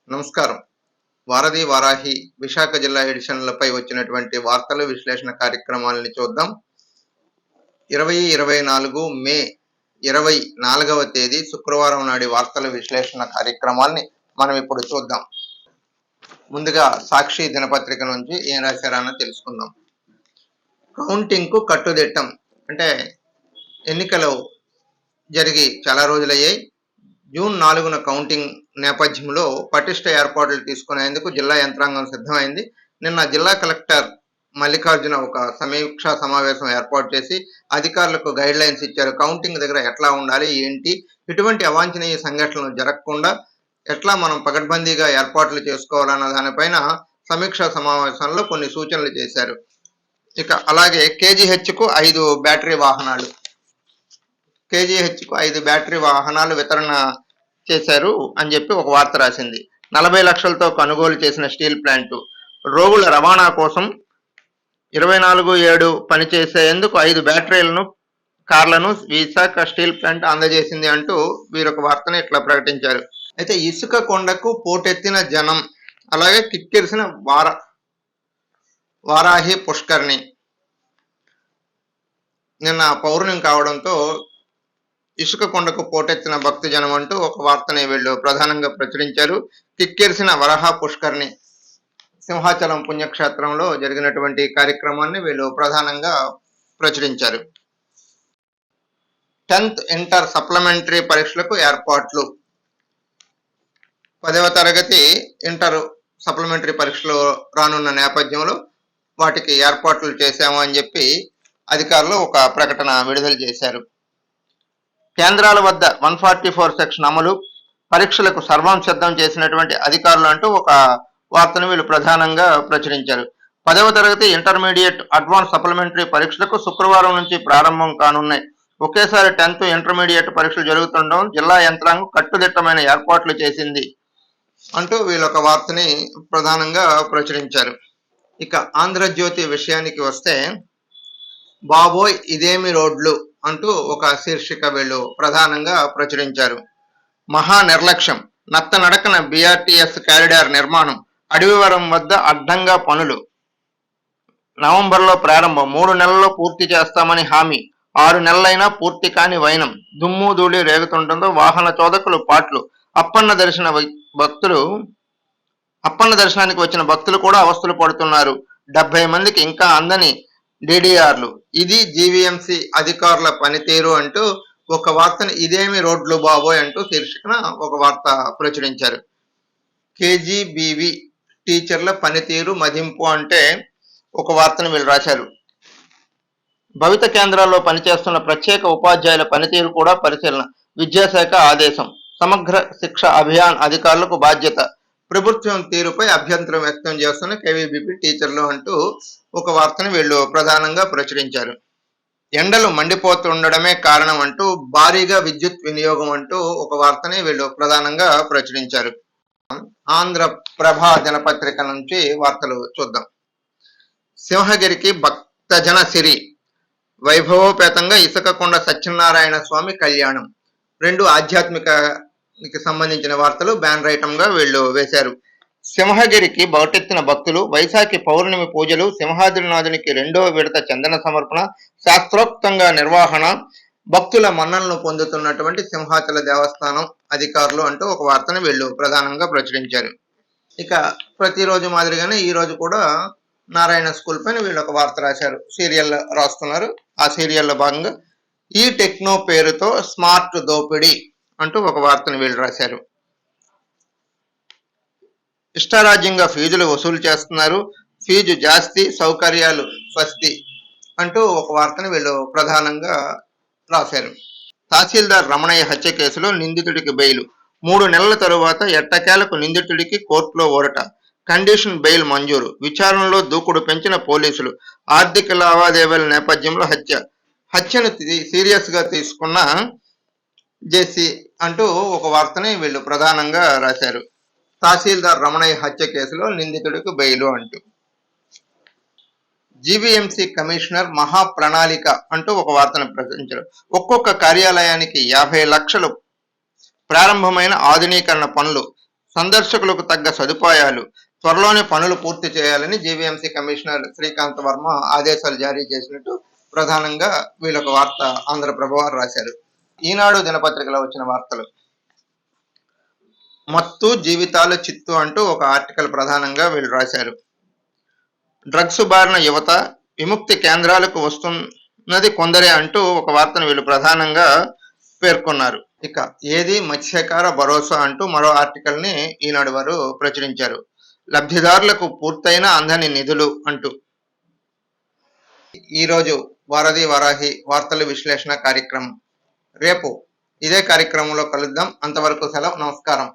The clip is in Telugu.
నమస్కారం. వారధి, వారాహి విశాఖ జిల్లా ఎడిషన్‌లపై వచ్చినటువంటి వార్తలు, విశ్లేషణ కార్యక్రమాలని చూద్దాం. 2024 మే 24వ తేదీ శుక్రవారం నాడి వార్తల విశ్లేషణ కార్యక్రమాల్ని మనం ఇప్పుడు చూద్దాం. ముందుగా సాక్షి దినపత్రిక నుంచి ఏం రాశారో తెలుసుకుందాం. కౌంటింగ్‌కు కట్టుదిట్టం. అంటే ఎన్నికలు జరిగి చాలా రోజులయ్యాయి. జూన్ 4న కౌంటింగ్ నేపథ్యంలో పటిష్ట ఏర్పాట్లు తీసుకునేందుకు జిల్లా యంత్రాంగం సిద్ధమైంది. నిన్న జిల్లా కలెక్టర్ మల్లికార్జున ఒక సమీక్షా సమావేశం ఏర్పాటు చేసి అధికారులకు గైడ్ లైన్స్ ఇచ్చారు. కౌంటింగ్ దగ్గర ఎట్లా ఉండాలి, ఏంటి, ఇటువంటి అవాంఛనీయ సంఘటనలు జరగకుండా ఎట్లా మనం పకడ్బందీగా ఏర్పాట్లు చేసుకోవాలన్న దానిపైన సమీక్షా సమావేశంలో కొన్ని సూచనలు చేశారు. ఇక అలాగే కేజీహెచ్కు 5 బ్యాటరీ వాహనాలు కేజీహెచ్కు 5 బ్యాటరీ వాహనాలు వితరణ చేశారు అని చెప్పి ఒక వార్త రాసింది. 40 లక్షలతో కొనుగోలు చేసిన స్టీల్ ప్లాంటు రోగుల రవాణా కోసం 24/7 పనిచేసేందుకు 5 బ్యాటరీలను కార్లను విశాఖ స్టీల్ ప్లాంట్ అందజేసింది అంటూ వీరొక వార్తను ఇట్లా ప్రకటించారు. అయితే ఇసుక కొండకు పోటెత్తిన జనం, అలాగే కిక్కిరిసిన వారాహి పుష్కరిణి. నిన్న పౌర్ణమి కావడంతో ఇసుక కొండకు పోటెత్తిన భక్తి జనం అంటూ ఒక వార్తని వీళ్ళు ప్రధానంగా ప్రచురించారు. కిక్కిరిసిన వరాహ పుష్కరిణి సింహాచలం పుణ్యక్షేత్రంలో జరిగినటువంటి కార్యక్రమాన్ని వీళ్ళు ప్రధానంగా ప్రచురించారు. 10th ఇంటర్ సప్లిమెంటరీ పరీక్షలకు ఏర్పాట్లు. 10వ తరగతి ఇంటర్ సప్లిమెంటరీ పరీక్షలు రానున్న నేపథ్యంలో వాటికి ఏర్పాట్లు చేశాము అని చెప్పి అధికారులు ఒక ప్రకటన విడుదల చేశారు. కేంద్రాల వద్ద 144 సెక్షన్ అమలు, పరీక్షలకు సర్వం సిద్ధం చేసినటువంటి అధికారులు అంటూ ఒక వార్తను వీళ్ళు ప్రధానంగా ప్రచురించారు. 10వ తరగతి ఇంటర్మీడియట్ అడ్వాన్స్ సప్లిమెంటరీ పరీక్షలకు శుక్రవారం నుంచి ప్రారంభం కానున్నాయి. ఒకేసారి 10th ఇంటర్మీడియట్ పరీక్షలు జరుగుతుండడం జిల్లా యంత్రాంగం కట్టుదిట్టమైన ఏర్పాట్లు చేసింది అంటూ వీళ్ళొక వార్తని ప్రధానంగా ప్రచురించారు. ఇక ఆంధ్రజ్యోతి విషయానికి వస్తే, బాబోయ్ ఇదేమి రోడ్లు అంటూ ఒక శీర్షిక వీళ్ళు ప్రధానంగా ప్రచురించారు. మహా నిర్లక్ష్యం, నత్తనడకన బీఆర్టీఎస్ కారిడార్ నిర్మాణం, అడవివరం వద్ద అడ్డంగా పనులు. నవంబర్లో ప్రారంభం, 3 నెలల్లో పూర్తి చేస్తామని హామీ, 6 నెలలైనా పూర్తి కాని వైనం. దుమ్ము ధూళి రేగుతుండటంతో వాహన చోదకులు పాట్లు. అప్పన్న దర్శనానికి వచ్చిన భక్తులు కూడా అవస్థలు పడుతున్నారు. 70 మందికి ఇంకా అందని డిడిఆర్లు. ఇది జీవీఎంసీ అధికారుల పనితీరు అంటూ ఒక వార్తను ఇదేమి రోడ్లు బాబోయ్ అంటూ శీర్షికన ఒక వార్త ప్రచురించారు. కేజీబీవీ టీచర్ల పనితీరు మదింపు అంటే ఒక వార్తను వీళ్ళు రాశారు. భవిత కేంద్రాల్లో పనిచేస్తున్న ప్రత్యేక ఉపాధ్యాయుల పనితీరు కూడా పరిశీలన, విద్యాశాఖ ఆదేశం. సమగ్ర శిక్ష అభియాన్ అధికారులకు బాధ్యత, ప్రభుత్వం తీరుపై అభ్యంతరం వ్యక్తం చేస్తున్న కేవీబీపీ టీచర్లు అంటూ ఒక వార్తను వీళ్ళు ప్రధానంగా ప్రచురించారు. ఎండలు మండిపోతుండడమే కారణం అంటూ భారీగా విద్యుత్ వినియోగం అంటూ ఒక వార్తని వీళ్ళు ప్రధానంగా ప్రచురించారు. ఆంధ్రప్రభ దినపత్రిక నుంచి వార్తలు చూద్దాం. సింహగిరికి భక్తజన సిరి, వైభవోపేతంగా ఇసుకకొండ సత్యనారాయణ స్వామి కళ్యాణం. 2 ఆధ్యాత్మికకి సంబంధించిన వార్తలు బ్యానర్ ఐటంగా వీళ్ళు వేశారు. సింహగిరికి బౌటెత్తిన భక్తులు, వైశాఖి పౌర్ణమి పూజలు, సింహాద్రినాథునికి 2వ విడత చందన సమర్పణ, శాస్త్రోక్తంగా నిర్వహణ, భక్తుల మన్ననలు పొందుతున్నటువంటి సింహాచల దేవస్థానం అధికారులు అంటూ ఒక వార్తను వీళ్ళు ప్రధానంగా ప్రచురించారు. ఇక ప్రతిరోజు మాదిరిగానే ఈ రోజు కూడా నారాయణ స్కూల్ పైన వీళ్ళు ఒక వార్త రాశారు. సీరియల్ రాస్తున్నారు. ఆ సీరియల్లో భాగంగా ఈ టెక్నో పేరుతో స్మార్ట్ దోపిడీ అంటూ ఒక వార్తను వీళ్ళు రాశారు. ఇష్టారాజ్యంగా ఫీజులు వసూలు చేస్తున్నారు, ఫీజు జాస్తి, సౌకర్యాలు స్వస్తి అంటూ ఒక వార్తను వీళ్ళు ప్రధానంగా రాశారు. తహసీల్దార్ రమణయ్య హత్య కేసులో నిందితుడికి బెయిల్, 3 నెలల తరువాత ఎట్టకేలకు నిందితుడికి కోర్టులో ఊరట. కండిషన్ బెయిల్ మంజూరు, విచారణలో దూకుడు పెంచిన పోలీసులు. ఆర్థిక లావాదేవీల నేపథ్యంలో హత్యను సీరియస్ గా తీసుకున్న జేసీ అంటూ ఒక వార్తని వీళ్ళు ప్రధానంగా రాశారు. తహసీల్దార్ రమణయ్య హత్య కేసులో నిందితుడికి బెయిలు అంటూ. జీవీఎంసీ కమిషనర్ మహా ప్రణాళిక అంటూ ఒక వార్తను ప్రకటించారు. ఒక్కొక్క కార్యాలయానికి 50 లక్షలు ప్రారంభమైన ఆధునీకరణ పనులు. సందర్శకులకు తగ్గ సదుపాయాలు, త్వరలోనే పనులు పూర్తి చేయాలని జీవీఎంసీ కమిషనర్ శ్రీకాంత్ వర్మ ఆదేశాలు జారీ చేసినట్టు ప్రధానంగా వీళ్ళొక వార్త ఆంధ్రప్రభ వారు రాశారు. ఈనాడు దినపత్రికలో వచ్చిన వార్తలు. మత్తు జీవితాల చిత్తు అంటూ ఒక ఆర్టికల్ ప్రధానంగా వీళ్ళు రాశారు. డ్రగ్స్ బారిన యువత విముక్తి కేంద్రాలకు వస్తున్నది కొందరే అంటూ ఒక వార్తను వీళ్ళు ప్రధానంగా పేర్కొన్నారు. ఇక ఏది మత్స్యకార భరోసా అంటూ మరో ఆర్టికల్ ని ఈనాడు వారు ప్రచురించారు. లబ్ధిదారులకు పూర్తయిన అందని నిధులు అంటూ. ఈరోజు వారధి వరాహి వార్తలు విశ్లేషణ కార్యక్రమం. రేపు ఇదే కార్యక్రమంలో కలుద్దాం. అంతవరకు సెలవు. నమస్కారం.